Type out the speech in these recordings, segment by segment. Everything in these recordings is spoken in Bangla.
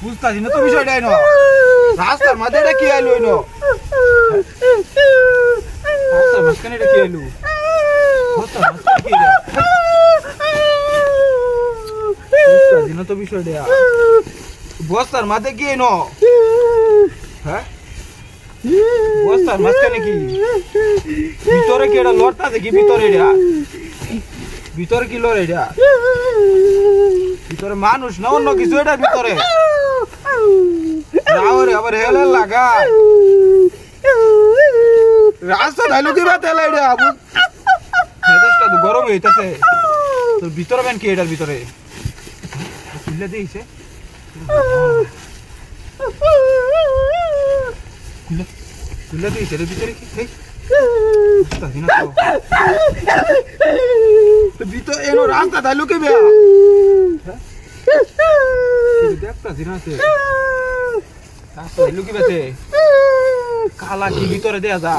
বুঝতাছি না তো বিষয়টাই না রাস্তার মাঝে এটা কি আইলো না রাস্তার মাঝখানে এটা কি আইলো বুঝতাছি না তো বিষয়টা বস্তার মাঝে কি এনো হ্যাঁ বস্তার মাঝখানে কি ভিতরে কি এটা লড়তাছে কি ভিতরে এটা ভিতরে কি লড়ে এটা ভিতরে মানুষ না অন্য কিছু এটা ভিতরে আবার হেলে লাগা রাস্তা ঢালু দিবা তেলে এটা মেজাজটা তো গরম হইতাছে তোর ভিতরে বেন কি এটার ভিতরে খুলে দিয়েছে খুলে দিয়েছে এর ভিতরে কি ভিতরে এনো রাস্তা ঢালু কে বেয়া দেখতাছি না রাস্তা ঢালু কি বেতে কালা কি ভিতরে দেয়া যা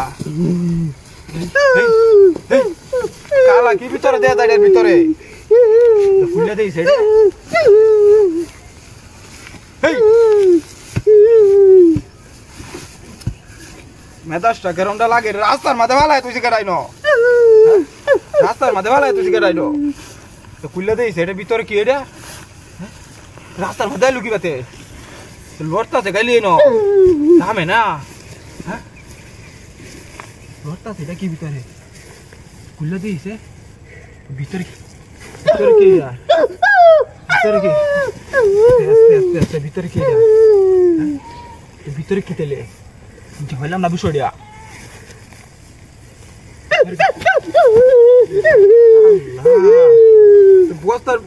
কালা কি ভিতরে দেয়া যায় এর ভিতরে খুলে দিয়েছে মেজাজটা গরমটা লাগে রাস্তার মাঝে ভালো তুই কেটাই নো রাস্তার মাঝে ভালো তুই কেটাই নো তো খুলে দিয়েছে এটা ভিতরে কি এটা রাস্তার মধ্যে লুকি বাতে লড়তাছে গাইলি নো থামে না হ্যাঁ লড়তাছে এটা কি ভিতরে খুলে দিয়েছে ভিতরে ভিতরে কি ভিতরে কি আস্তে আস্তে ভিতরে কি ভিতরে কি তেলে হইলাম না বিষয়টা বস্তার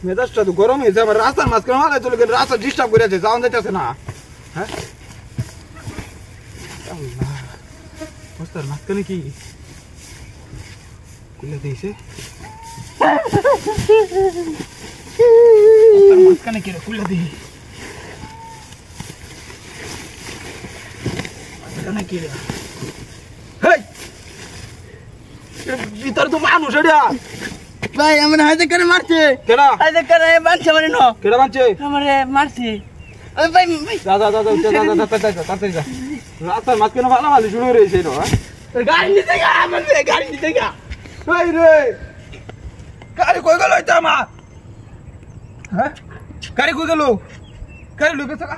মেজাজটা তো গরম হয়েছে আবার রাস্তার মাঝখানে ভালো চলে গেলে রাস্তা ডিস্টার্ব করে আছে যাওয়া যাইতেছে না হ্যাঁ বস্তার মাঝখানে কি খুলে দিয়েছে মাঝখানে কি খুলে দিই ভিতরে তো মানুষ এটা ভাই আমার হাতে করে মারছে কেডা হাতে করে বানছে মানে নো কেডা বানছে আমারে মারছে ওই ভাই যা তাড়াতাড়ি যা রাস্তার মাঝখানে ভালো ভালো শুরু হয়েছে নো গাড়ি নিতে গা আমার গাড়ি নিতে গা এই রে গাড়ি কই গেল এটা আমার হ্যাঁ গাড়ি কই গেল গাড়ি লুকে থাকা